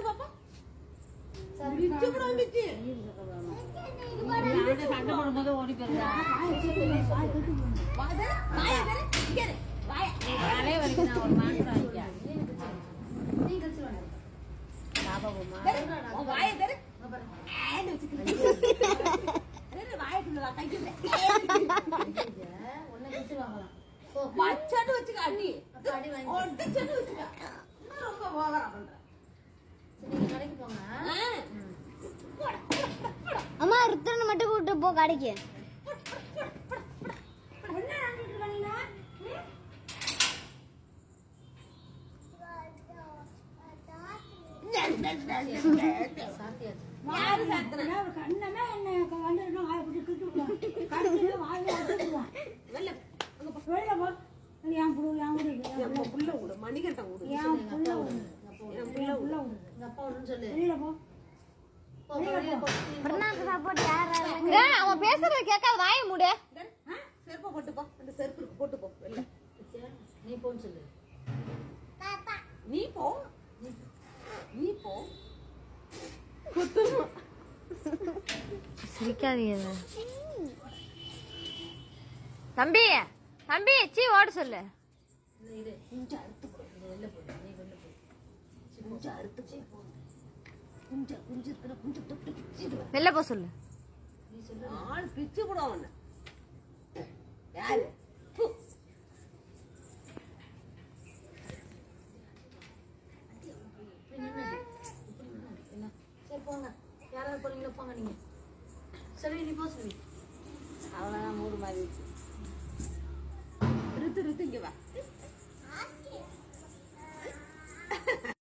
பாப்பா சண்டை போடும்போது ஓடி போயிருந்தா தலைய வரைக்கும் நான் ஒரு மாற்றம் ஆகிட்டேன் அம்மா ருத்ரனை மட்டும் கூட்டு போ கடைக்கு. அவன் பேசுறது கேட்காத வாய மூடு. செருப்பை போட்டுப்போ, அந்த செருப்பு போட்டுப்போ. நீ போன்னு சொல்லு. நீ போ, நீ போ. சிரிக்காதீங்க தம்பி. தம்பி சீ ஓட சொல்லு. வெளில போ சொல்லு. பிச்சு கூட யாரு சரி போங்க, யாராவது போறீங்களா போங்க நீங்க. சரி நீ போ சொல்லி அவ்வளோதான். மூடு மாதிரி ரித்து இங்க வா.